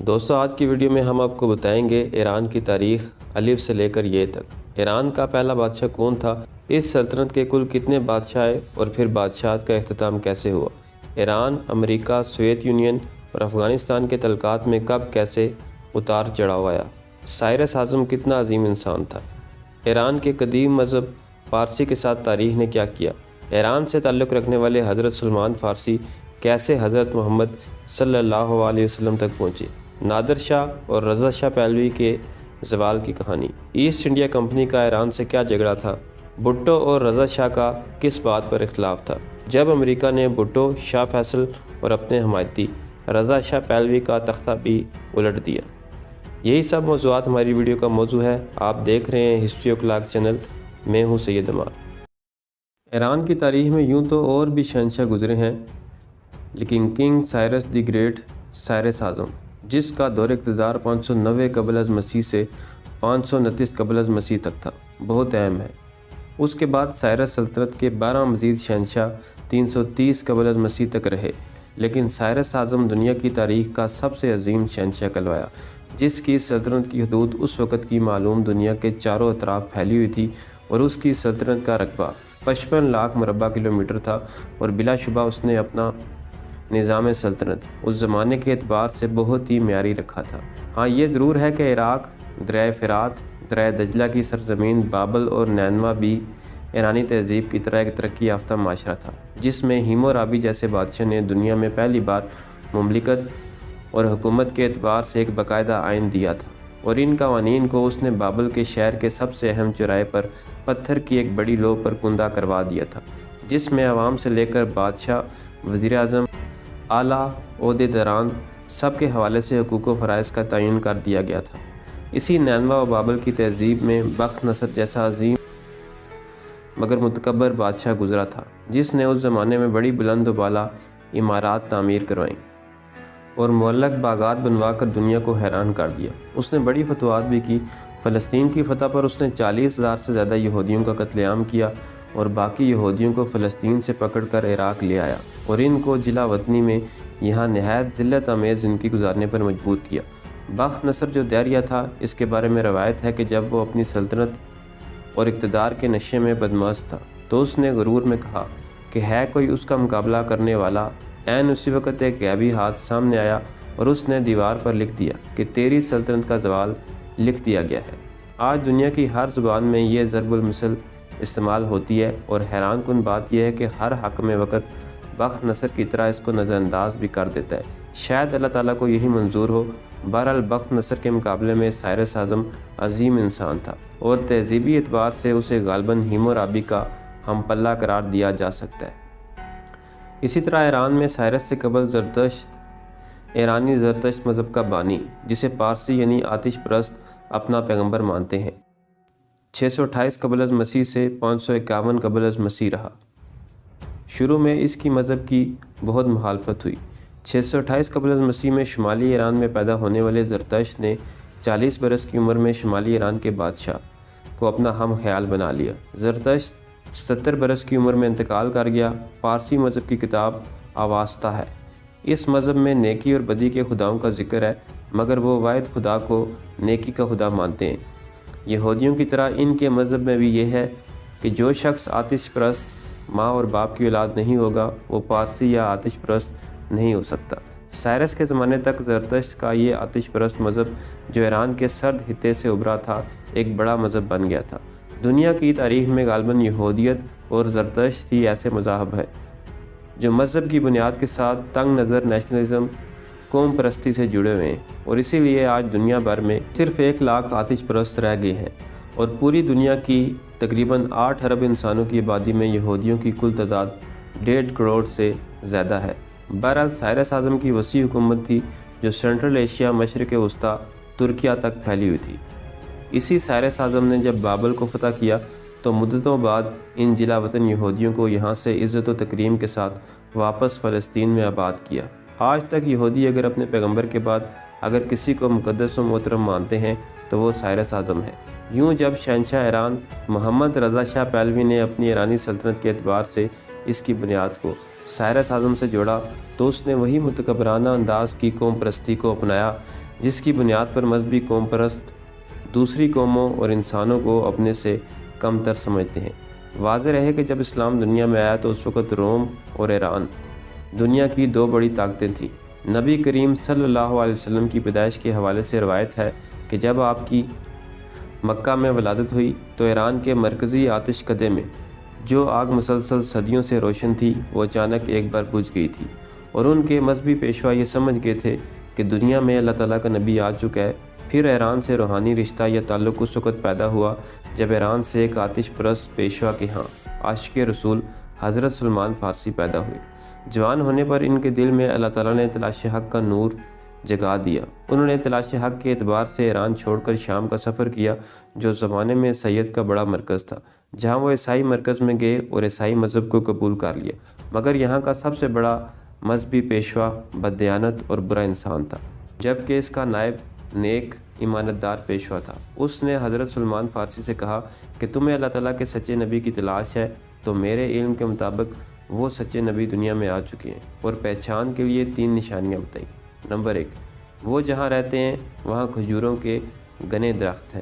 دوستوں آج کی ویڈیو میں ہم آپ کو بتائیں گے ایران کی تاریخ الف سے لے کر یہ تک۔ ایران کا پہلا بادشاہ کون تھا، اس سلطنت کے کل کتنے بادشاہ آئے اور پھر بادشاہت کا اختتام کیسے ہوا، ایران، امریکہ، سوویت یونین اور افغانستان کے تعلقات میں کب کیسے اتار چڑھاؤ آیا، سائرس اعظم کتنا عظیم انسان تھا، ایران کے قدیم مذہب فارسی کے ساتھ تاریخ نے کیا کیا، ایران سے تعلق رکھنے والے حضرت سلمان فارسی کیسے حضرت محمد صلی اللہ علیہ وسلم تک پہنچے، نادر شاہ اور رضا شاہ پہلوی کے زوال کی کہانی، ایسٹ انڈیا کمپنی کا ایران سے کیا جھگڑا تھا، بھٹو اور رضا شاہ کا کس بات پر اختلاف تھا، جب امریکہ نے بھٹو، شاہ فیصل اور اپنے حمایتی رضا شاہ پہلوی کا تختہ بھی الٹ دیا۔ یہی سب موضوعات ہماری ویڈیو کا موضوع ہے۔ آپ دیکھ رہے ہیں ہسٹری او کلاک چینل، میں ہوں سید عمار۔ ایران کی تاریخ میں یوں تو اور بھی شہنشاہ گزرے ہیں، لیکن king Cyrus the great, Cyrus اعظم، جس کا دور اقتدار 590 قبل از مسیح سے 529 قبل از مسیح تک تھا، بہت اہم ہے۔ اس کے بعد سائرس سلطنت کے 12 مزید شہنشاہ 330 قبل از مسیح تک رہے، لیکن سائرس اعظم دنیا کی تاریخ کا سب سے عظیم شہنشاہ کہلوایا، جس کی سلطنت کی حدود اس وقت کی معلوم دنیا کے چاروں اطراف پھیلی ہوئی تھی، اور اس کی سلطنت کا رقبہ 55 لاکھ مربع کلومیٹر تھا، اور بلا شبہ اس نے اپنا نظام سلطنت اس زمانے کے اعتبار سے بہت ہی معیاری رکھا تھا۔ ہاں یہ ضرور ہے کہ عراق، دریائے فرات، دریائے دجلہ کی سرزمین بابل اور نینوا بھی ایرانی تہذیب کی طرح ایک ترقی یافتہ معاشرہ تھا، جس میں ہیمورابی جیسے بادشاہ نے دنیا میں پہلی بار مملکت اور حکومت کے اعتبار سے ایک باقاعدہ آئین دیا تھا، اور ان قوانین کو اس نے بابل کے شہر کے سب سے اہم چوراہے پر پتھر کی ایک بڑی لوح پر کندہ کروا دیا تھا، جس میں عوام سے لے کر بادشاہ، وزیر اعظم، اعلیٰ عہدیداران سب کے حوالے سے حقوق و فرائض کا تعین کر دیا گیا تھا۔ اسی نینوا و بابل کی تہذیب میں بخت نصر جیسا عظیم مگر متکبر بادشاہ گزرا تھا، جس نے اس زمانے میں بڑی بلند و بالا عمارات تعمیر کروائیں اور معلق باغات بنوا کر دنیا کو حیران کر دیا۔ اس نے بڑی فتوحات بھی کی۔ فلسطین کی فتح پر اس نے 40,000 سے زیادہ یہودیوں کا قتل عام کیا، اور باقی یہودیوں کو فلسطین سے پکڑ کر عراق لے آیا اور ان کو جلا وطنی میں یہاں نہایت ذلت آمیز زندگی گزارنے پر مجبور کیا۔ بخت نصر جو دہریہ تھا، اس کے بارے میں روایت ہے کہ جب وہ اپنی سلطنت اور اقتدار کے نشے میں بدمست تھا تو اس نے غرور میں کہا کہ ہے کوئی اس کا مقابلہ کرنے والا۔ عین اسی وقت ایک غیبی ہاتھ سامنے آیا اور اس نے دیوار پر لکھ دیا کہ تیری سلطنت کا زوال لکھ دیا گیا ہے۔ آج دنیا کی ہر زبان میں یہ ضرب المثل استعمال ہوتی ہے، اور حیران کن بات یہ ہے کہ ہر حاکم وقت بخت نصر کی طرح اس کو نظر انداز بھی کر دیتا ہے۔ شاید اللہ تعالیٰ کو یہی منظور ہو۔ بہرحال بخت نصر کے مقابلے میں سائرس اعظم عظیم انسان تھا، اور تہذیبی اعتبار سے اسے غالباً ہیمورابی کا ہم پلہ قرار دیا جا سکتا ہے۔ اسی طرح ایران میں سائرس سے قبل زرتشت، ایرانی زرتشت مذہب کا بانی، جسے پارسی یعنی آتش پرست اپنا پیغمبر مانتے ہیں، 628 قبل از مسیح سے 551 قبل از مسیح رہا۔ شروع میں اس کی مذہب کی بہت مخالفت ہوئی۔ 628 قبل از مسیح میں شمالی ایران میں پیدا ہونے والے زرتشت نے 40 برس کی عمر میں شمالی ایران کے بادشاہ کو اپنا ہم خیال بنا لیا۔ زرتشت 77 برس کی عمر میں انتقال کر گیا۔ پارسی مذہب کی کتاب آواستہ ہے۔ اس مذہب میں نیکی اور بدی کے خداؤں کا ذکر ہے، مگر وہ واحد خدا کو نیکی کا خدا مانتے ہیں۔ یہودیوں کی طرح ان کے مذہب میں بھی یہ ہے کہ جو شخص آتش پرست ماں اور باپ کی اولاد نہیں ہوگا وہ پارسی یا آتش پرست نہیں ہو سکتا۔ سائرس کے زمانے تک زرتشت کا یہ آتش پرست مذہب، جو ایران کے سرد خطے سے ابھرا تھا، ایک بڑا مذہب بن گیا تھا۔ دنیا کی تاریخ میں غالباً یہودیت اور زرتشت ہی ایسے مذاہب ہیں جو مذہب کی بنیاد کے ساتھ تنگ نظر نیشنلزم، قوم پرستی سے جڑے ہوئے ہیں، اور اسی لیے آج دنیا بھر میں صرف 1 لاکھ آتش پرست رہ گئے ہیں، اور پوری دنیا کی تقریباً 8 ارب انسانوں کی آبادی میں یہودیوں کی کل تعداد 1.5 کروڑ سے زیادہ ہے۔ بہرحال سائرس اعظم کی وسیع حکومت تھی جو سینٹرل ایشیا، مشرق وسطیٰ، ترکیہ تک پھیلی ہوئی تھی۔ اسی سائرس اعظم نے جب بابل کو فتح کیا تو مدتوں بعد ان جلا وطن یہودیوں کو یہاں سے عزت و تکریم کے ساتھ واپس فلسطین میں آباد کیا۔ آج تک یہودی اگر اپنے پیغمبر کے بعد اگر کسی کو مقدس و محترم مانتے ہیں تو وہ سائرس اعظم ہے۔ یوں جب شہنشاہ ایران محمد رضا شاہ پہلوی نے اپنی ایرانی سلطنت کے اعتبار سے اس کی بنیاد کو سائرس اعظم سے جوڑا تو اس نے وہی متکبرانہ انداز کی قوم پرستی کو اپنایا جس کی بنیاد پر مذہبی قوم پرست دوسری قوموں اور انسانوں کو اپنے سے کم تر سمجھتے ہیں۔ واضح رہے کہ جب اسلام دنیا میں آیا تو اس وقت روم اور ایران دنیا کی دو بڑی طاقتیں تھیں۔ نبی کریم صلی اللہ علیہ وسلم کی پیدائش کے حوالے سے روایت ہے کہ جب آپ کی مکہ میں ولادت ہوئی تو ایران کے مرکزی آتش کدے میں جو آگ مسلسل صدیوں سے روشن تھی وہ اچانک ایک بار بجھ گئی تھی، اور ان کے مذہبی پیشوا یہ سمجھ گئے تھے کہ دنیا میں اللہ تعالیٰ کا نبی آ چکا ہے۔ پھر ایران سے روحانی رشتہ یا تعلق اس وقت پیدا ہوا جب ایران سے ایک آتش پرست پیشوا کے ہاں عاشق رسول حضرت سلمان فارسی پیدا ہوئے۔ جوان ہونے پر ان کے دل میں اللہ تعالیٰ نے تلاش حق کا نور جگا دیا۔ انہوں نے تلاش حق کے اعتبار سے ایران چھوڑ کر شام کا سفر کیا، جو زمانے میں سید کا بڑا مرکز تھا، جہاں وہ عیسائی مرکز میں گئے اور عیسائی مذہب کو قبول کر لیا، مگر یہاں کا سب سے بڑا مذہبی پیشوا بددیانت اور برا انسان تھا، جبکہ اس کا نائب نیک ایمانتدار پیشوا تھا۔ اس نے حضرت سلمان فارسی سے کہا کہ تمہیں اللہ تعالیٰ کے سچے نبی کی تلاش ہے، تو میرے علم کے مطابق وہ سچے نبی دنیا میں آ چکے ہیں، اور پہچان کے لیے 3 نشانیاں بتائیں۔ نمبر 1، وہ جہاں رہتے ہیں وہاں کھجوروں کے گھنے درخت ہیں۔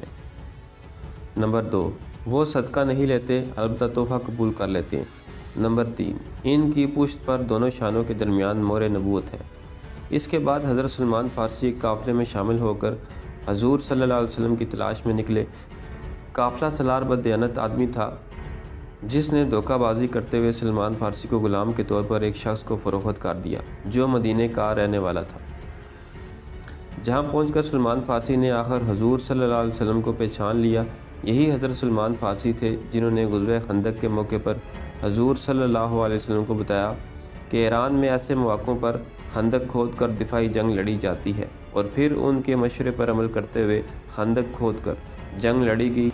نمبر 2، وہ صدقہ نہیں لیتے البتہ تحفہ قبول کر لیتے ہیں۔ نمبر 3، ان کی پشت پر دونوں شانوں کے درمیان مہر نبوت ہے۔ اس کے بعد حضرت سلمان فارسی ایک قافلے میں شامل ہو کر حضور صلی اللہ علیہ وسلم کی تلاش میں نکلے۔ قافلہ سالار بددیانت آدمی تھا جس نے دھوکہ بازی کرتے ہوئے سلمان فارسی کو غلام کے طور پر ایک شخص کو فروخت کر دیا جو مدینے کا رہنے والا تھا۔ جہاں پہنچ کر سلمان فارسی نے آخر حضور صلی اللہ علیہ وسلم کو پہچان لیا۔ یہی حضرت سلمان فارسی تھے جنہوں نے غزوہ خندق کے موقع پر حضور صلی اللہ علیہ وسلم کو بتایا کہ ایران میں ایسے مواقعوں پر خندق کھود کر دفاعی جنگ لڑی جاتی ہے، اور پھر ان کے مشورے پر عمل کرتے ہوئے خندق کھود کر جنگ لڑی گئی،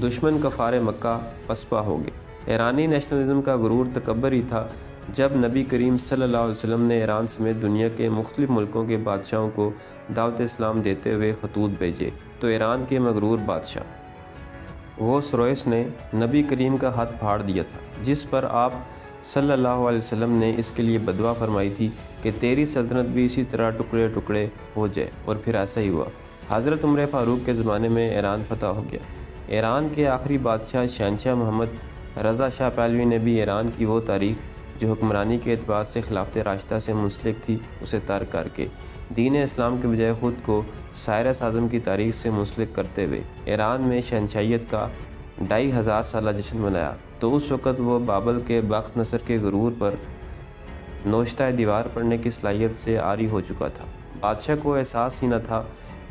دشمن کفار مکہ پسپا ہو گئے۔ ایرانی نیشنلزم کا غرور تکبر ہی تھا۔ جب نبی کریم صلی اللہ علیہ وسلم نے ایران سمیت دنیا کے مختلف ملکوں کے بادشاہوں کو دعوت اسلام دیتے ہوئے خطوط بھیجے تو ایران کے مغرور بادشاہ ووسرویس نے نبی کریم کا ہاتھ پھاڑ دیا تھا، جس پر آپ صلی اللہ علیہ وسلم نے اس کے لیے بدعا فرمائی تھی کہ تیری سلطنت بھی اسی طرح ٹکڑے ٹکڑے ہو جائے، اور پھر ایسا ہی ہوا۔ حضرت عمر فاروق کے زمانے میں ایران فتح ہو گیا۔ ایران کے آخری بادشاہ شہنشاہ محمد رضا شاہ پہلوی نے بھی ایران کی وہ تاریخ جو حکمرانی کے اعتبار سے خلافت راشدہ سے منسلک تھی اسے ترک کر کے دین اسلام کے بجائے خود کو سائرس اعظم کی تاریخ سے منسلک کرتے ہوئے ایران میں شہنشاہیت کا 2500 سالہ جشن منایا، تو اس وقت وہ بابل کے بخت نصر کے غرور پر نوشتہ دیوار پڑھنے کی صلاحیت سے عاری ہو چکا تھا۔ بادشاہ کو احساس ہی نہ تھا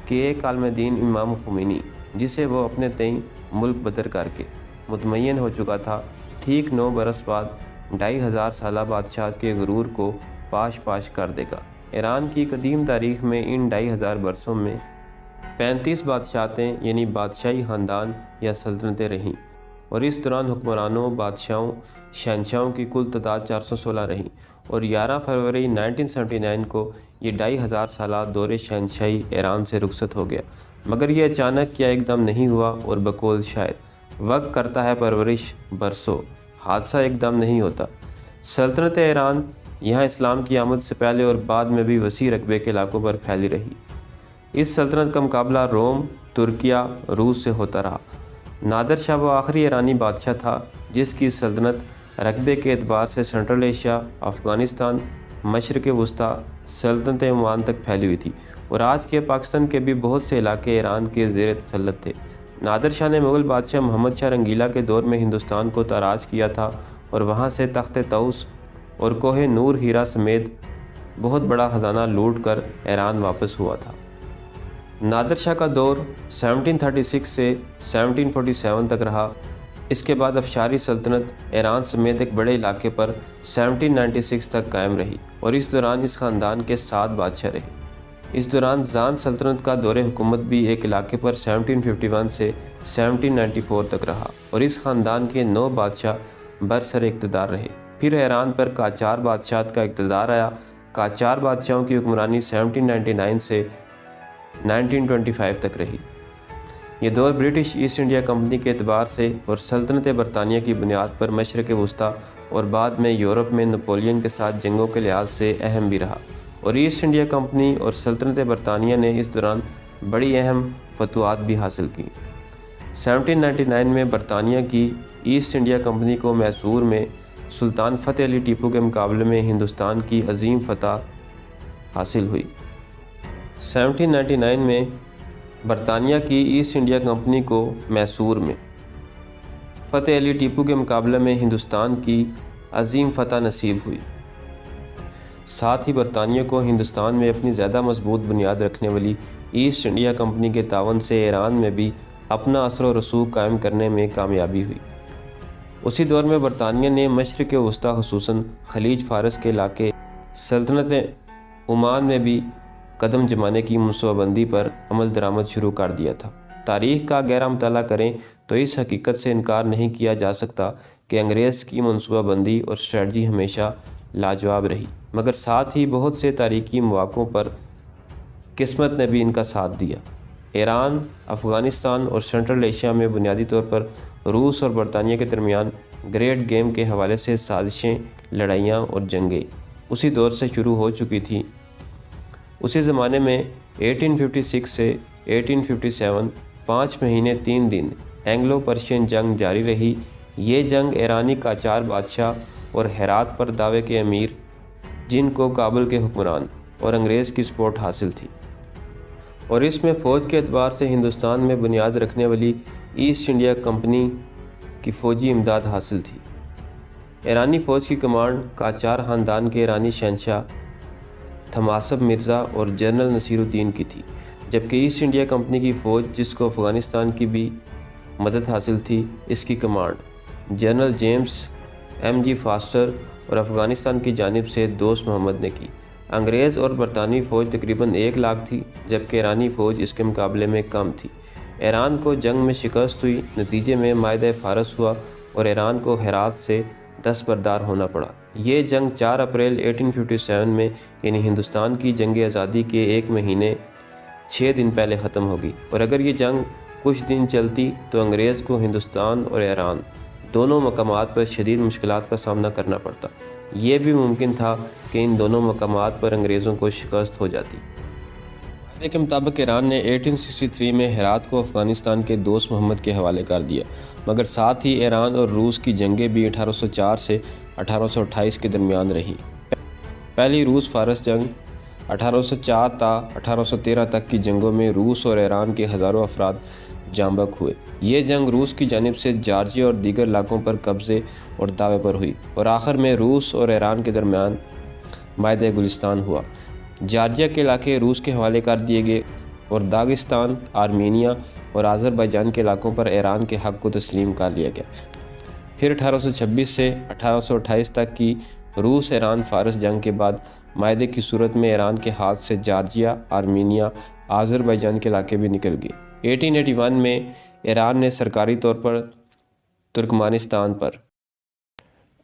کہ ایک عالم دین امام خمینی، جسے وہ اپنے تئیں ملک بدر کر کے مطمئن ہو چکا تھا، ٹھیک 9 برس بعد 2500 سالہ بادشاہت کے غرور کو پاش پاش کر دے گا۔ ایران کی قدیم تاریخ میں ان 2500 برسوں میں 35 بادشاہتیں یعنی بادشاہی خاندان یا سلطنتیں رہیں، اور اس دوران حکمرانوں، بادشاہوں، شہنشاہوں کی کل تعداد 416 رہیں، اور 11 فروری 1979 کو یہ 2500 سالہ دور شہنشاہی ایران سے رخصت ہو گیا۔ مگر یہ اچانک کیا ایک دم نہیں ہوا، اور بقول شاعر وقت کرتا ہے پرورش برسوں، حادثہ ایک دم نہیں ہوتا۔ سلطنت ایران یہاں اسلام کی آمد سے پہلے اور بعد میں بھی وسیع رقبے کے علاقوں پر پھیلی رہی۔ اس سلطنت کا مقابلہ روم، ترکیہ، روس سے ہوتا رہا۔ نادر شاہ وہ آخری ایرانی بادشاہ تھا جس کی سلطنت رقبے کے اعتبار سے سنٹرل ایشیا، افغانستان، مشرق وسطیٰ، سلطنت عمان تک پھیلی ہوئی تھی، اور آج کے پاکستان کے بھی بہت سے علاقے ایران کے زیر تسلط تھے۔ نادر شاہ نے مغل بادشاہ محمد شاہ رنگیلا کے دور میں ہندوستان کو تاراج کیا تھا، اور وہاں سے تخت طوس اور کوہ نور ہیرا سمیت بہت بڑا خزانہ لوٹ کر ایران واپس ہوا تھا۔ نادر شاہ کا دور 1736 سے 1747 تک رہا۔ اس کے بعد افشاری سلطنت ایران سمیت ایک بڑے علاقے پر 1796 تک قائم رہی، اور اس دوران اس خاندان کے 7 بادشاہ رہے۔ اس دوران زان سلطنت کا دور حکومت بھی ایک علاقے پر 1751 سے 1794 تک رہا، اور اس خاندان کے 9 بادشاہ برسر اقتدار رہے۔ پھر ایران پر قاجار بادشاہت کا اقتدار آیا۔ قاجار بادشاہوں کی حکمرانی 1799 سے 1925 تک رہی۔ یہ دور برٹش ایسٹ انڈیا کمپنی کے اعتبار سے اور سلطنت برطانیہ کی بنیاد پر مشرق وسطیٰ اور بعد میں یورپ میں نپولین کے ساتھ جنگوں کے لحاظ سے اہم بھی رہا، اور ایسٹ انڈیا کمپنی اور سلطنت برطانیہ نے اس دوران بڑی اہم فتوحات بھی حاصل کی۔ 1799 میں برطانیہ کی ایسٹ انڈیا کمپنی کو میسور میں سلطان فتح علی ٹیپو کے مقابلے میں ہندوستان کی عظیم فتح حاصل ہوئی۔ 1799 میں برطانیہ کی ایسٹ انڈیا کمپنی کو میسور میں فتح علی ٹیپو کے مقابلے میں ہندوستان کی عظیم فتح نصیب ہوئی۔ ساتھ ہی برطانیہ کو ہندوستان میں اپنی زیادہ مضبوط بنیاد رکھنے والی ایسٹ انڈیا کمپنی کے تعاون سے ایران میں بھی اپنا اثر و رسوخ قائم کرنے میں کامیابی ہوئی۔ اسی دور میں برطانیہ نے مشرق وسطیٰ خصوصاً خلیج فارس کے علاقے سلطنت عمان میں بھی قدم جمانے کی منصوبہ بندی پر عمل درآمد شروع کر دیا تھا۔ تاریخ کا گہرا مطالعہ کریں تو اس حقیقت سے انکار نہیں کیا جا سکتا کہ انگریز کی منصوبہ بندی اور اسٹریٹجی ہمیشہ لاجواب رہی، مگر ساتھ ہی بہت سے تاریخی مواقعوں پر قسمت نے بھی ان کا ساتھ دیا۔ ایران، افغانستان اور سنٹرل ایشیا میں بنیادی طور پر روس اور برطانیہ کے درمیان گریٹ گیم کے حوالے سے سازشیں، لڑائیاں اور جنگیں اسی دور سے شروع ہو چکی تھیں۔ اسی زمانے میں 1856 سے 1857 5 مہینے 3 دن اینگلو پرشین جنگ جاری رہی۔ یہ جنگ ایرانی قاجار بادشاہ اور ہرات پر دعوے کے امیر، جن کو کابل کے حکمران اور انگریز کی سپورٹ حاصل تھی، اور اس میں فوج کے اعتبار سے ہندوستان میں بنیاد رکھنے والی ایسٹ انڈیا کمپنی کی فوجی امداد حاصل تھی۔ ایرانی فوج کی کمانڈ قاجار خاندان کے ایرانی شہنشاہ تھماسب مرزا اور جنرل نصیر الدین کی تھی، جبکہ ایسٹ انڈیا کمپنی کی فوج، جس کو افغانستان کی بھی مدد حاصل تھی، اس کی command general James M G Foster اور افغانستان کی جانب سے دوست محمد نے کی۔ انگریز اور برطانوی فوج تقریباً 1 لاکھ تھی، جبکہ ایرانی فوج اس کے مقابلے میں کم تھی۔ ایران کو جنگ میں شکست ہوئی، نتیجے میں معاہدہ فارس ہوا اور ایران کو ہرات سے دستبردار ہونا پڑا۔ یہ جنگ 4 اپریل 1857 میں یعنی ہندوستان کی جنگ آزادی کے 1 مہینے 6 دن پہلے ختم ہوگی، اور اگر یہ جنگ کچھ دن چلتی تو انگریز کو ہندوستان اور ایران دونوں مقامات پر شدید مشکلات کا سامنا کرنا پڑتا۔ یہ بھی ممکن تھا کہ ان دونوں مقامات پر انگریزوں کو شکست ہو جاتی۔ معاہدے کے مطابق ایران نے 1863 میں ہرات کو افغانستان کے دوست محمد کے حوالے کر دیا، مگر ساتھ ہی ایران اور روس کی جنگیں بھی 1804 سے 1828 کے درمیان رہیں۔ پہلی روس فارس جنگ 1804 تا 1813 تک کی جنگوں میں روس اور ایران کے ہزاروں افراد جاں بحق ہوئے۔ یہ جنگ روس کی جانب سے جارجیا اور دیگر علاقوں پر قبضے اور دعوے پر ہوئی، اور آخر میں روس اور ایران کے درمیان معاہدہ گلستان ہوا۔ جارجیا کے علاقے روس کے حوالے کر دیے گئے اور داغستان، آرمینیا اور آذربائیجان کے علاقوں پر ایران کے حق کو تسلیم کر لیا گیا۔ پھر 1826 سے 1828 تک کی روس ایران فارس جنگ کے بعد معاہدے کی صورت میں ایران کے ہاتھ سے جارجیا، آرمینیا، آذربائیجان کے علاقے بھی نکل گئے۔ 1881 میں ایران نے سرکاری طور پر ترکمانستان پر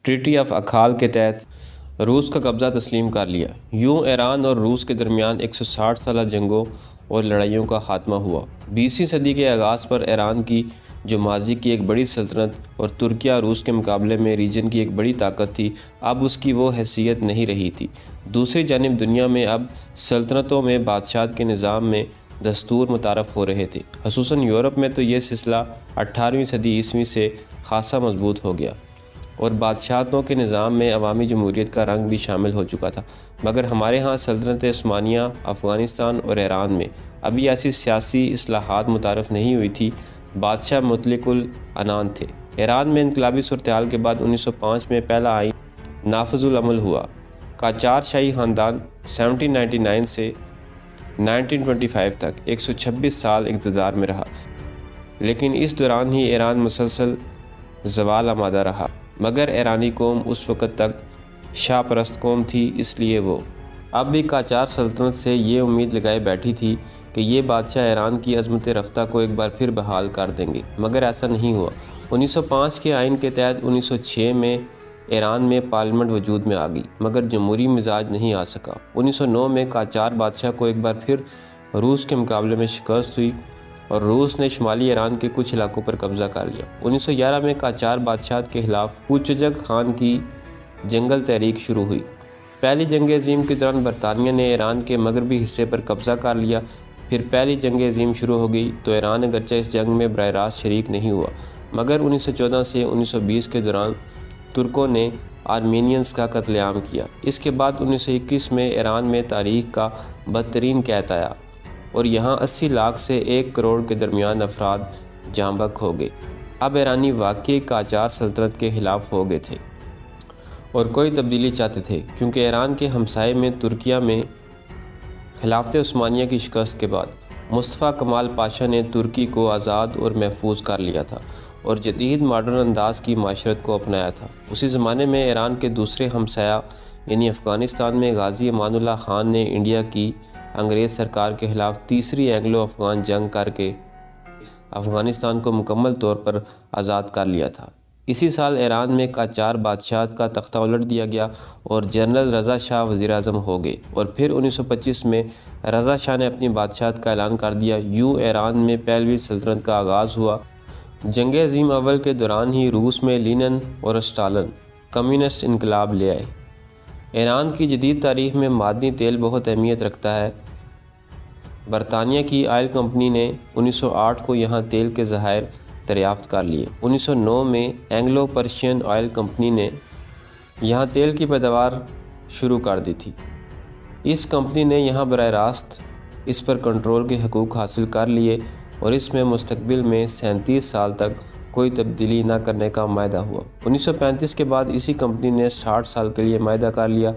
ٹریٹی آف اکھال کے تحت روس کا قبضہ تسلیم کر لیا۔ یوں ایران اور روس کے درمیان 160 سالہ جنگوں اور لڑائیوں کا خاتمہ ہوا۔ 20ویں صدی کے آغاز پر ایران کی، جو ماضی کی ایک بڑی سلطنت اور ترکیہ روس کے مقابلے میں ریجن کی ایک بڑی طاقت تھی، اب اس کی وہ حیثیت نہیں رہی تھی۔ دوسری جانب دنیا میں اب سلطنتوں میں بادشاہت کے نظام میں دستور متعارف ہو رہے تھے، خصوصاً یورپ میں تو یہ سلسلہ 18ویں صدی عیسوی سے خاصا مضبوط ہو گیا، اور بادشاہتوں کے نظام میں عوامی جمہوریت کا رنگ بھی شامل ہو چکا تھا۔ مگر ہمارے ہاں سلطنت عثمانیہ، افغانستان اور ایران میں ابھی ایسی سیاسی اصلاحات متعارف نہیں ہوئی تھی، بادشاہ مطلق العنان تھے۔ ایران میں انقلابی صورتحال کے بعد 1905 میں پہلا آئین نافذ العمل ہوا۔ قاجار شاہی خاندان 1799 سے 1925 تک 126 سال اقتدار میں رہا، لیکن اس دوران ہی ایران مسلسل زوال آمادہ رہا۔ مگر ایرانی قوم اس وقت تک شاہ پرست قوم تھی، اس لیے وہ اب بھی قاجار سلطنت سے یہ امید لگائے بیٹھی تھی کہ یہ بادشاہ ایران کی عظمت رفتہ کو ایک بار پھر بحال کر دیں گے، مگر ایسا نہیں ہوا۔ 1905 کے آئین کے تحت 1906 میں ایران میں پارلیمنٹ وجود میں آ گئی، مگر جمہوری مزاج نہیں آ سکا۔ 1909 میں قاجار بادشاہ کو ایک بار پھر روس کے مقابلے میں شکست ہوئی اور روس نے شمالی ایران کے کچھ علاقوں پر قبضہ کر لیا۔ 1911 میں قاجار بادشاہت کے خلاف کوچجگ خان کی جنگل تحریک شروع ہوئی، پہلی جنگ عظیم کے دوران برطانیہ نے ایران کے مغربی حصے پر قبضہ کر لیا۔ پھر پہلی جنگ عظیم شروع ہو گئی تو ایران اگرچہ اس جنگ میں براہ راست شریک نہیں ہوا، مگر 1914 سے 1920 کے دوران ترکوں نے آرمینینز کا قتل عام کیا۔ اس کے بعد 1921 میں ایران میں تاریخ کا بدترین قحط آیا اور یہاں 80 لاکھ سے 1 کروڑ کے درمیان افراد جاں بحق ہو گئے۔ اب ایرانی واقعی قاجار سلطنت کے خلاف ہو گئے تھے اور کوئی تبدیلی چاہتے تھے، کیونکہ ایران کے ہمسائے میں ترکیہ میں خلافت عثمانیہ کی شکست کے بعد مصطفیٰ کمال پاشا نے ترکی کو آزاد اور محفوظ کر لیا تھا اور جدید ماڈرن انداز کی معاشرت کو اپنایا تھا۔ اسی زمانے میں ایران کے دوسرے ہمسایہ یعنی افغانستان میں غازی امان اللہ خان نے انڈیا کی انگریز سرکار کے خلاف تیسری اینگلو افغان جنگ کر کے افغانستان کو مکمل طور پر آزاد کر لیا تھا۔ اسی سال ایران میں قاجار بادشاہت کا تختہ الٹ دیا گیا اور جنرل رضا شاہ وزیر اعظم ہو گئے، اور پھر 1925 میں رضا شاہ نے اپنی بادشاہت کا اعلان کر دیا۔ یوں ایران میں پہلوی سلطنت کا آغاز ہوا۔ جنگ عظیم اول کے دوران ہی روس میں لینن اور اسٹالن کمیونسٹ انقلاب لے آئے۔ ایران کی جدید تاریخ میں معدنی تیل بہت اہمیت رکھتا ہے۔ برطانیہ کی آئل کمپنی نے 1908 کو یہاں تیل کے ذخائر دریافت کر لیے۔ 1909 میں اینگلو پرشین آئل کمپنی نے یہاں تیل کی پیداوار شروع کر دی تھی۔ اس کمپنی نے یہاں براہ راست اس پر کنٹرول کے حقوق حاصل کر لیے اور اس میں مستقبل میں 37 سال تک کوئی تبدیلی نہ کرنے کا معاہدہ ہوا۔ 1935 کے بعد اسی کمپنی نے 60 سال کے لیے معاہدہ کر لیا،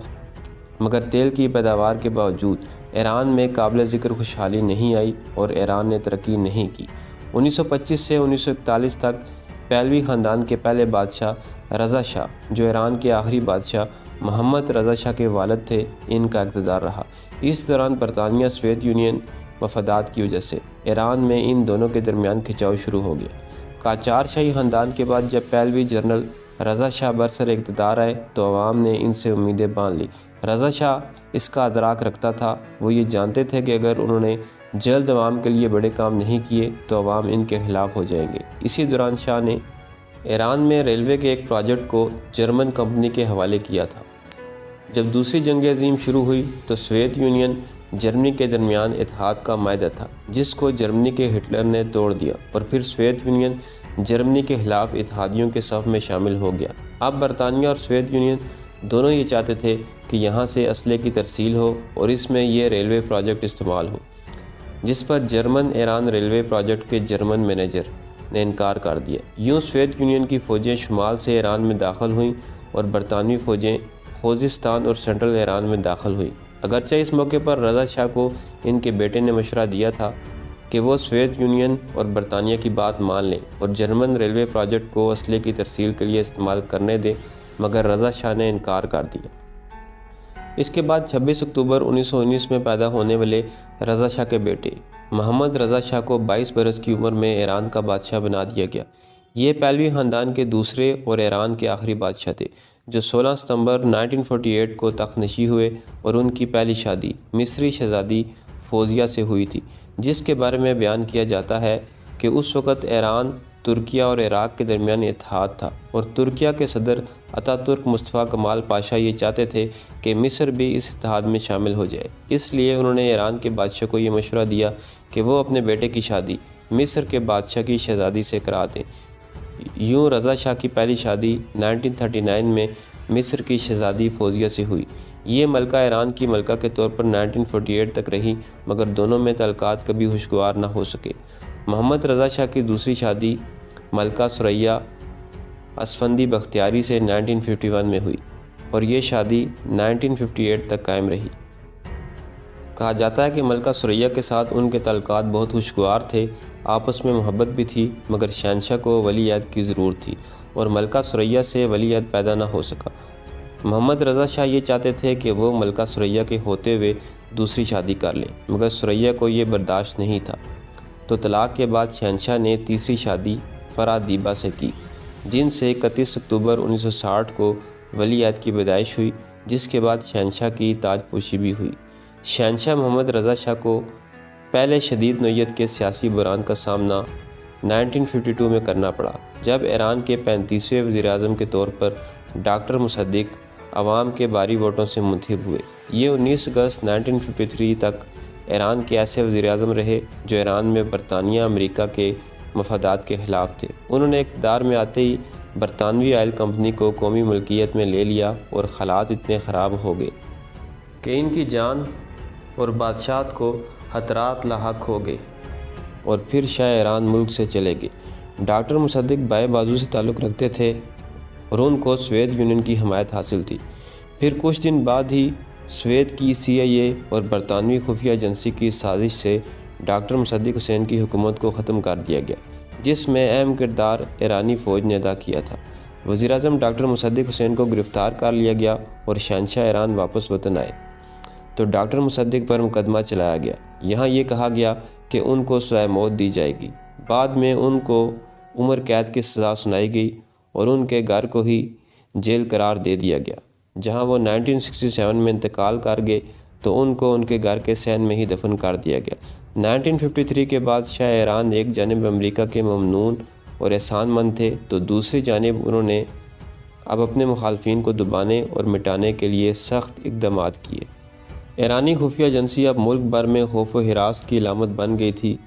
مگر تیل کی پیداوار کے باوجود ایران میں قابل ذکر خوشحالی نہیں آئی اور ایران نے ترقی نہیں کی۔ 1925 سے 1941 تک پہلوی خاندان کے پہلے بادشاہ رضا شاہ، جو ایران کے آخری بادشاہ محمد رضا شاہ کے والد تھے، ان کا اقتدار رہا۔ اس دوران برطانیہ سوویت یونین مفادات کی وجہ سے ایران میں ان دونوں کے درمیان کھچاؤ شروع ہو گیا۔ قاجار شاہی خاندان کے بعد جب پہلوی جنرل رضا شاہ برسر اقتدار آئے تو عوام نے ان سے امیدیں باندھ لی۔ رضا شاہ اس کا ادراک رکھتا تھا، وہ یہ جانتے تھے کہ اگر انہوں نے جلد عوام کے لیے بڑے کام نہیں کیے تو عوام ان کے خلاف ہو جائیں گے۔ اسی دوران شاہ نے ایران میں ریلوے کے ایک پروجیکٹ کو جرمن کمپنی کے حوالے کیا تھا۔ جب دوسری جنگ عظیم شروع ہوئی تو سوویت یونین جرمنی کے درمیان اتحاد کا معاہدہ تھا، جس کو جرمنی کے ہٹلر نے توڑ دیا اور پھر سوویت یونین جرمنی کے خلاف اتحادیوں کے صف میں شامل ہو گیا۔ اب برطانیہ اور سوویت یونین دونوں یہ چاہتے تھے کہ یہاں سے اسلحے کی ترسیل ہو اور اس میں یہ ریلوے پروجیکٹ استعمال ہو، جس پر جرمن ایران ریلوے پروجیکٹ کے جرمن مینیجر نے انکار کر دیا۔ یوں سوویت یونین کی فوجیں شمال سے ایران میں داخل ہوئیں اور برطانوی فوجیں خوزستان اور سینٹرل ایران میں داخل ہوئیں۔ اگرچہ اس موقع پر رضا شاہ کو ان کے بیٹے نے مشورہ دیا تھا کہ وہ سوویت یونین اور برطانیہ کی بات مان لیں اور جرمن ریلوے پروجیکٹ کو اسلحے کی ترسیل کے لیے استعمال کرنے دیں، مگر رضا شاہ نے انکار کر دیا۔ اس کے بعد 26 اکتوبر 1919 میں پیدا ہونے والے رضا شاہ کے بیٹے محمد رضا شاہ کو 22 برس کی عمر میں ایران کا بادشاہ بنا دیا گیا۔ یہ پہلوی خاندان کے دوسرے اور ایران کے آخری بادشاہ تھے، جو 16 ستمبر 1948 کو تخت نشین ہوئے، اور ان کی پہلی شادی مصری شہزادی فوزیہ سے ہوئی تھی، جس کے بارے میں بیان کیا جاتا ہے کہ اس وقت ایران، ترکیہ اور عراق کے درمیان اتحاد تھا اور ترکیہ کے صدر اتاترک مصطفیٰ کمال پاشا یہ چاہتے تھے کہ مصر بھی اس اتحاد میں شامل ہو جائے۔ اس لیے انہوں نے ایران کے بادشاہ کو یہ مشورہ دیا کہ وہ اپنے بیٹے کی شادی مصر کے بادشاہ کی شہزادی سے کرا دیں۔ یوں رضا شاہ کی پہلی شادی 1939 میں مصر کی شہزادی فوزیہ سے ہوئی۔ یہ ملکہ ایران کی ملکہ کے طور پر 1948 تک رہی، مگر دونوں میں تعلقات کبھی خوشگوار نہ ہو سکے۔ محمد رضا شاہ کی دوسری شادی ملکہ ثریا اسفندی بختیاری سے 1951 میں ہوئی اور یہ شادی 1958 تک قائم رہی۔ کہا جاتا ہے کہ ملکہ ثریا کے ساتھ ان کے تعلقات بہت خوشگوار تھے، آپس میں محبت بھی تھی، مگر شہنشاہ کو ولی عہد کی ضرورت تھی اور ملکہ ثریا سے ولی عہد پیدا نہ ہو سکا۔ محمد رضا شاہ یہ چاہتے تھے کہ وہ ملکہ ثریا کے ہوتے ہوئے دوسری شادی کر لیں، مگر ثریا کو یہ برداشت نہیں تھا، تو طلاق کے بعد شہنشاہ نے تیسری شادی فرح دیبا سے کی، جن سے 31 اکتوبر 1960 کو ولی عہد کی پیدائش ہوئی، جس کے بعد شہنشاہ کی تاج پوشی بھی ہوئی۔ شہنشاہ محمد رضا شاہ کو پہلے شدید نوعیت کے سیاسی بحران کا سامنا 1952 میں کرنا پڑا، جب ایران کے 35ویں وزیر اعظم کے طور پر ڈاکٹر مصدق عوام کے بھاری ووٹوں سے منتخب ہوئے۔ یہ 19 اگست 1953 تک ایران کے ایسے وزیر اعظم رہے جو ایران میں برطانیہ امریکہ کے مفادات کے خلاف تھے۔ انہوں نے اقتدار میں آتے ہی برطانوی آئل کمپنی کو قومی ملکیت میں لے لیا اور حالات اتنے خراب ہو گئے کہ ان کی جان اور بادشاہت کو خطرات لاحق ہو گئے اور پھر شاہ ایران ملک سے چلے گئے۔ ڈاکٹر مصدق بائیں بازو سے تعلق رکھتے تھے اور ان کو سوویت یونین کی حمایت حاصل تھی۔ پھر کچھ دن بعد ہی سوویت کی CIA اور برطانوی خفیہ ایجنسی کی سازش سے ڈاکٹر مصدق حسین کی حکومت کو ختم کر دیا گیا، جس میں اہم کردار ایرانی فوج نے ادا کیا تھا۔ وزیر اعظم ڈاکٹر مصدق حسین کو گرفتار کر لیا گیا اور شہنشاہ ایران واپس وطن آئے تو ڈاکٹر مصدق پر مقدمہ چلایا گیا۔ یہاں یہ کہا گیا کہ ان کو سزائے موت دی جائے گی۔ بعد میں ان کو عمر قید کی سزا سنائی گئی اور ان کے گھر کو ہی جیل قرار دے دیا گیا۔ جہاں وہ 1967 میں انتقال کر گئے تو ان کو ان کے گھر کے صحن میں ہی دفن کر دیا گیا۔ 1953 کے بعد شاہ ایران ایک جانب امریکہ کے ممنون اور احسان مند تھے تو دوسری جانب انہوں نے اب اپنے مخالفین کو دبانے اور مٹانے کے لیے سخت اقدامات کیے۔ ایرانی خفیہ ایجنسی اب ملک بھر میں خوف و ہراس کی علامت بن گئی تھی۔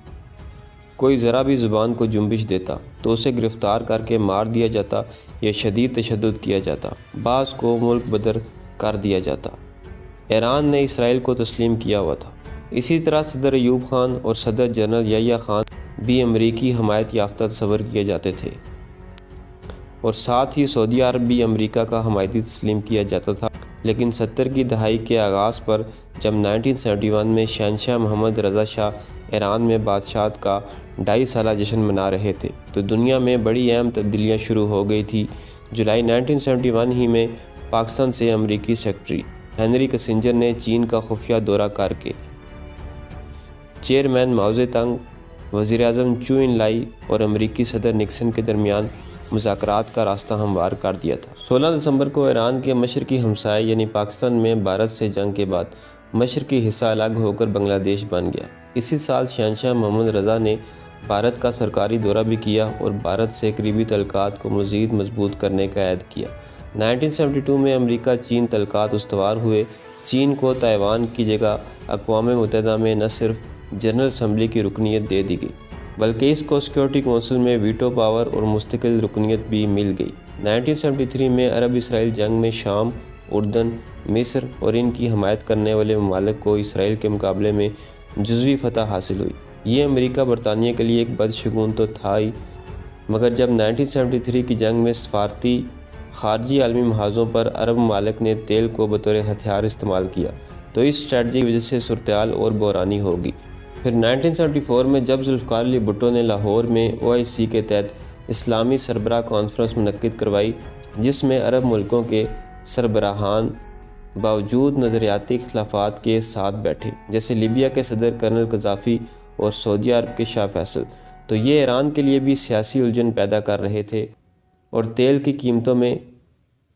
کوئی ذرا بھی زبان کو جنبش دیتا تو اسے گرفتار کر کے مار دیا جاتا یا شدید تشدد کیا جاتا، بعض کو ملک بدر کر دیا جاتا۔ ایران نے اسرائیل کو تسلیم کیا ہوا تھا۔ اسی طرح صدر ایوب خان اور صدر جنرل یحییٰ خان بھی امریکی حمایت یافتہ تصور کیے جاتے تھے اور ساتھ ہی سعودی عرب بھی امریکہ کا حمایتی تسلیم کیا جاتا تھا۔ لیکن 70 کی دہائی کے آغاز پر جب 1971 میں شہنشاہ محمد رضا شاہ ایران میں بادشاہت کا 2.5 سالہ جشن منا رہے تھے تو دنیا میں بڑی اہم تبدیلیاں شروع ہو گئی تھی۔ جولائی 1971 ہی میں پاکستان سے امریکی سیکرٹری ہنری کسنجر نے چین کا خفیہ دورہ کر کے چیئرمین ماؤ زے تنگ، وزیر اعظم چو ان لائی اور امریکی صدر نکسن کے درمیان مذاکرات کا راستہ ہموار کر دیا تھا۔ 16 دسمبر کو ایران کے مشرقی ہمسائے یعنی پاکستان میں بھارت سے جنگ کے بعد مشرقی حصہ الگ ہو کر بنگلہ دیش بن گیا۔ اسی سال شہنشاہ محمد رضا نے بھارت کا سرکاری دورہ بھی کیا اور بھارت سے قریبی تعلقات کو مزید مضبوط کرنے کا عہد کیا۔ 1972 میں امریکہ چین تعلقات استوار ہوئے۔ چین کو تائیوان کی جگہ اقوام متحدہ میں نہ صرف جنرل اسمبلی کی رکنیت دے دی گئی بلکہ اس کو سیکورٹی کونسل میں ویٹو پاور اور مستقل رکنیت بھی مل گئی۔ 1973 میں عرب اسرائیل جنگ میں شام، اردن، مصر اور ان کی حمایت کرنے والے ممالک کو اسرائیل کے مقابلے میں جزوی فتح حاصل ہوئی۔ یہ امریکہ برطانیہ کے لیے ایک بدشگون تو تھا ہی، مگر جب 1973 کی جنگ میں سفارتی خارجی عالمی محاذوں پر عرب ممالک نے تیل کو بطور ہتھیار استعمال کیا تو اس اسٹریٹجی کی وجہ سے صورتحال اور بحرانی ہوگی۔ پھر 1974 میں جب ذوالفقار علی بھٹو نے لاہور میں OIC کے تحت اسلامی سربراہ کانفرنس منعقد کروائی جس میں عرب ملکوں کے سربراہان باوجود نظریاتی اختلافات کے ساتھ بیٹھے، جیسے لیبیا کے صدر کرنل قذافی اور سعودی عرب کے شاہ فیصل، تو یہ ایران کے لیے بھی سیاسی الجھن پیدا کر رہے تھے اور تیل کی قیمتوں میں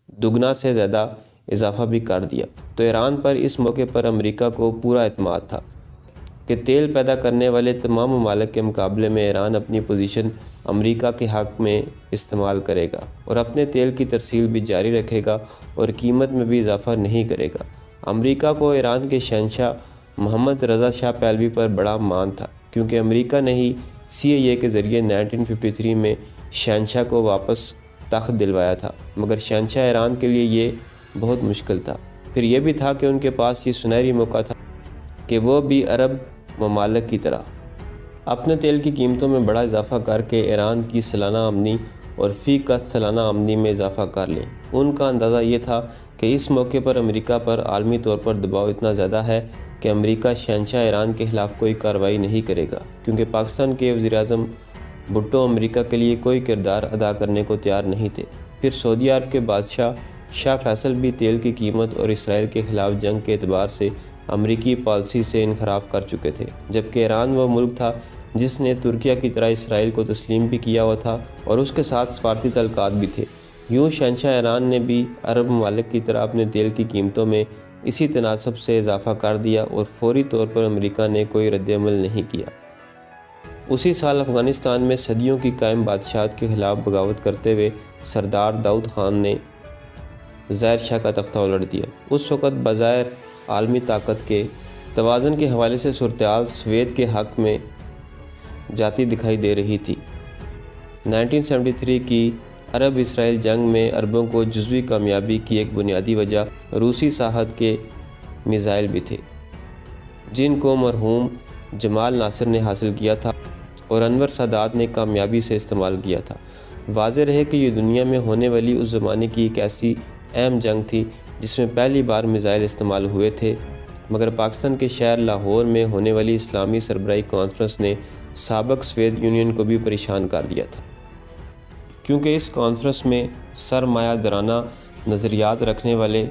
دگنا سے زیادہ اضافہ بھی کر دیا۔ تو ایران پر اس موقع پر امریکہ کو پورا اعتماد تھا کہ تیل پیدا کرنے والے تمام ممالک کے مقابلے میں ایران اپنی پوزیشن امریکہ کے حق میں استعمال کرے گا اور اپنے تیل کی ترسیل بھی جاری رکھے گا اور قیمت میں بھی اضافہ نہیں کرے گا۔ امریکہ کو ایران کے شہنشاہ محمد رضا شاہ پہلوی پر بڑا مان تھا کیونکہ امریکہ نے ہی CIA کے ذریعے 1953 میں شہنشاہ کو واپس تخت دلوایا تھا، مگر شہنشاہ ایران کے لیے یہ بہت مشکل تھا۔ پھر یہ بھی تھا کہ ان کے پاس یہ سنہری موقع تھا کہ وہ بھی عرب ممالک کی طرح اپنے تیل کی قیمتوں میں بڑا اضافہ کر کے ایران کی سالانہ آمدنی اور فی کس سالانہ آمدنی میں اضافہ کر لیں۔ ان کا اندازہ یہ تھا کہ اس موقع پر امریکہ پر عالمی طور پر دباؤ اتنا زیادہ ہے کہ امریکہ شہنشاہ ایران کے خلاف کوئی کارروائی نہیں کرے گا، کیونکہ پاکستان کے وزیر اعظم بھٹو امریکہ کے لیے کوئی کردار ادا کرنے کو تیار نہیں تھے۔ پھر سعودی عرب کے بادشاہ شاہ فیصل بھی تیل کی قیمت اور اسرائیل کے خلاف جنگ کے اعتبار سے امریکی پالیسی سے انحراف کر چکے تھے، جبکہ ایران وہ ملک تھا جس نے ترکیہ کی طرح اسرائیل کو تسلیم بھی کیا ہوا تھا اور اس کے ساتھ سفارتی تعلقات بھی تھے۔ یوں شہنشاہ ایران نے بھی عرب ممالک کی طرح اپنے تیل کی قیمتوں میں اسی تناسب سے اضافہ کر دیا اور فوری طور پر امریکہ نے کوئی رد عمل نہیں کیا۔ اسی سال افغانستان میں صدیوں کی قائم بادشاہت کے خلاف بغاوت کرتے ہوئے سردار داؤد خان نے ظاہر شاہ کا تختہ الٹ دیا۔ اس وقت بظاہر عالمی طاقت کے توازن کے حوالے سے صورتحال سوویت کے حق میں جاتی دکھائی دے رہی تھی۔ 1973 کی عرب اسرائیل جنگ میں عربوں کو جزوی کامیابی کی ایک بنیادی وجہ روسی ساحت کے میزائل بھی تھے، جن کو مرحوم جمال ناصر نے حاصل کیا تھا اور انور سادات نے کامیابی سے استعمال کیا تھا۔ واضح رہے کہ یہ دنیا میں ہونے والی اس زمانے کی ایک ایسی اہم جنگ تھی جس میں پہلی بار میزائل استعمال ہوئے تھے، مگر پاکستان کے شہر لاہور میں ہونے والی اسلامی سربراہی کانفرنس نے سابق سوویت یونین کو بھی پریشان کر دیا تھا، کیونکہ اس کانفرنس میں سرمایہ دارانہ نظریات رکھنے والے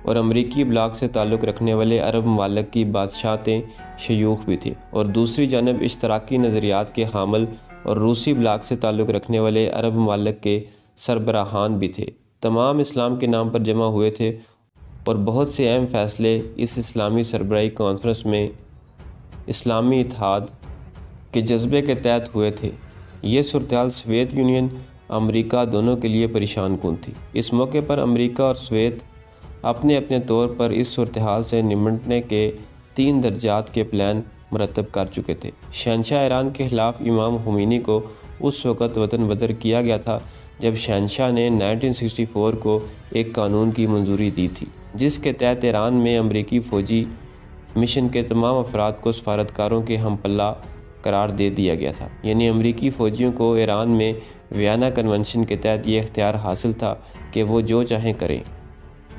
اور امریکی بلاک سے تعلق رکھنے والے عرب ممالک کی بادشاہتیں شیوخ بھی تھے، اور دوسری جانب اشتراکی نظریات کے حامل اور روسی بلاک سے تعلق رکھنے والے عرب ممالک کے سربراہان بھی تھے۔ تمام اسلام کے نام پر جمع ہوئے تھے اور بہت سے اہم فیصلے اس اسلامی سربراہی کانفرنس میں اسلامی اتحاد کے جذبے کے تحت ہوئے تھے۔ یہ صورتحال سوویت یونین امریکہ دونوں کے لیے پریشان کن تھی۔ اس موقع پر امریکہ اور سوویت اپنے اپنے طور پر اس صورتحال سے نمٹنے کے 3 درجات کے پلان مرتب کر چکے تھے۔ شہنشاہ ایران کے خلاف امام خمینی کو اس وقت وطن بدر کیا گیا تھا جب شہنشاہ نے 1964 کو ایک قانون کی منظوری دی تھی، جس کے تحت ایران میں امریکی فوجی مشن کے تمام افراد کو سفارتکاروں کے ہم پلہ قرار دے دیا گیا تھا، یعنی امریکی فوجیوں کو ایران میں ویانا کنونشن کے تحت یہ اختیار حاصل تھا کہ وہ جو چاہیں کریں،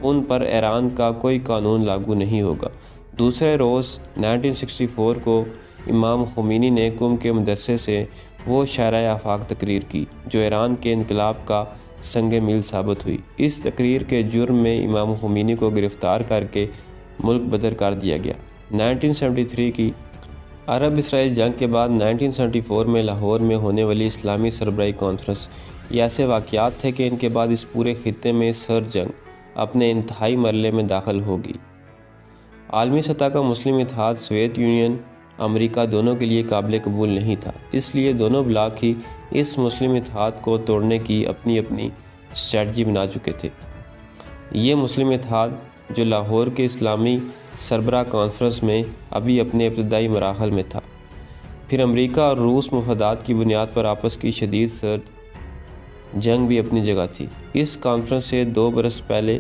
ان پر ایران کا کوئی قانون لاگو نہیں ہوگا۔ دوسرے روز 1964 کو امام خمینی نے قم کے مدرسے سے وہ شرح آفاق تقریر کی جو ایران کے انقلاب کا سنگ میل ثابت ہوئی۔ اس تقریر کے جرم میں امام خمینی کو گرفتار کر کے ملک بدر کر دیا گیا۔ 1973 کی عرب اسرائیل جنگ کے بعد 1974 میں لاہور میں ہونے والی اسلامی سربراہی کانفرنس یہ ایسے واقعات تھے کہ ان کے بعد اس پورے خطے میں سر جنگ اپنے انتہائی مرحلے میں داخل ہوگی۔ عالمی سطح کا مسلم اتحاد سوویت یونین امریکہ دونوں کے لیے قابل قبول نہیں تھا، اس لیے دونوں بلاک ہی اس مسلم اتحاد کو توڑنے کی اپنی اپنی اسٹریٹجی بنا چکے تھے۔ یہ مسلم اتحاد جو لاہور کے اسلامی سربراہ کانفرنس میں ابھی اپنے ابتدائی مراحل میں تھا، پھر امریکہ اور روس مفادات کی بنیاد پر آپس کی شدید سرد جنگ بھی اپنی جگہ تھی۔ اس کانفرنس سے 2 برس پہلے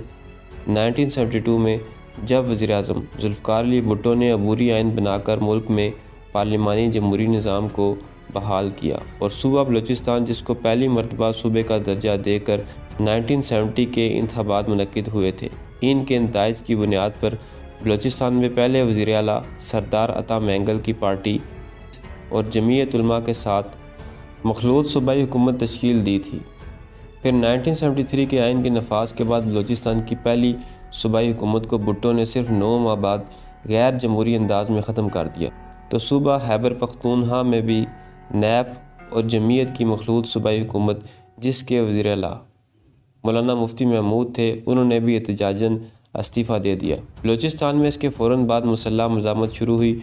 1972 میں جب وزیر اعظم ذوالفقار علی بھٹو نے عبوری آئین بنا کر ملک میں پارلیمانی جمہوری نظام کو بحال کیا اور صوبہ بلوچستان جس کو پہلی مرتبہ صوبے کا درجہ دے کر 1970 کے انتخابات منعقد ہوئے تھے، ان کے نتائج کی بنیاد پر بلوچستان میں پہلے وزیر اعلیٰ سردار عطا مینگل کی پارٹی اور جمعیت علماء کے ساتھ مخلوط صوبائی حکومت تشکیل دی تھی۔ پھر 1973 کے آئین کے نفاذ کے بعد بلوچستان کی پہلی صوبائی حکومت کو بھٹو نے صرف 9 ماہ بعد غیر جمہوری انداز میں ختم کر دیا، تو صوبہ خیبر پختونخوا میں بھی نیب اور جمعیت کی مخلوط صوبائی حکومت جس کے وزیر اعلیٰ مولانا مفتی محمود تھے، انہوں نے بھی احتجاجاً استعفیٰ دے دیا۔ بلوچستان میں اس کے فوراً بعد مسلح مزاحمت شروع ہوئی۔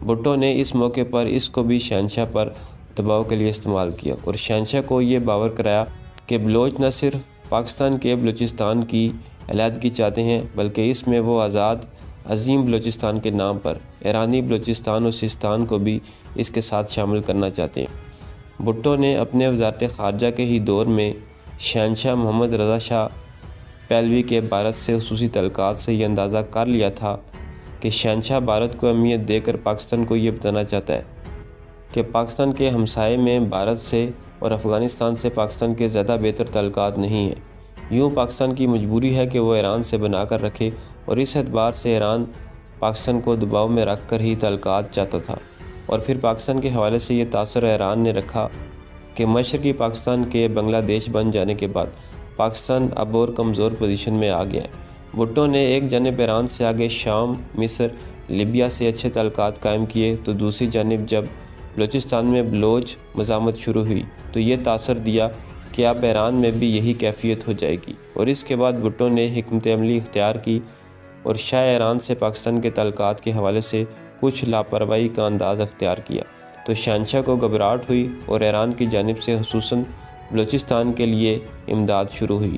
بھٹو نے اس موقع پر اس کو بھی شہنشاہ پر دباؤ کے لیے استعمال کیا اور شہنشاہ کو یہ باور کرایا کہ بلوچ نہ صرف پاکستان کے بلوچستان کی علیحدگی چاہتے ہیں بلکہ اس میں وہ آزاد عظیم بلوچستان کے نام پر ایرانی بلوچستان اور سیستان کو بھی اس کے ساتھ شامل کرنا چاہتے ہیں۔ بھٹو نے اپنے وزارت خارجہ کے ہی دور میں شہنشاہ محمد رضا شاہ پہلوی کے بھارت سے خصوصی تعلقات سے یہ اندازہ کر لیا تھا کہ شہنشاہ بھارت کو اہمیت دے کر پاکستان کو یہ بتانا چاہتا ہے کہ پاکستان کے ہمسائے میں بھارت سے اور افغانستان سے پاکستان کے زیادہ بہتر تعلقات نہیں ہیں۔ یوں پاکستان کی مجبوری ہے کہ وہ ایران سے بنا کر رکھے اور اس اعتبار سے ایران پاکستان کو دباؤ میں رکھ کر ہی تعلقات چاہتا تھا۔ اور پھر پاکستان کے حوالے سے یہ تاثر ایران نے رکھا کہ مشرقی پاکستان کے بنگلہ دیش بن جانے کے بعد پاکستان اب اور کمزور پوزیشن میں آ گیا ہے۔ بھٹو نے ایک جانب ایران سے آگے شام، مصر، لیبیا سے اچھے تعلقات قائم کیے، تو دوسری جانب جب بلوچستان میں بلوچ مزاحمت شروع ہوئی تو یہ تاثر دیا کہ اب ایران میں بھی یہی کیفیت ہو جائے گی، اور اس کے بعد بھٹو نے حکمت عملی اختیار کی اور شاہ ایران سے پاکستان کے تعلقات کے حوالے سے کچھ لاپرواہی کا انداز اختیار کیا، تو شہنشاہ کو گھبراہٹ ہوئی اور ایران کی جانب سے خصوصاً بلوچستان کے لیے امداد شروع ہوئی۔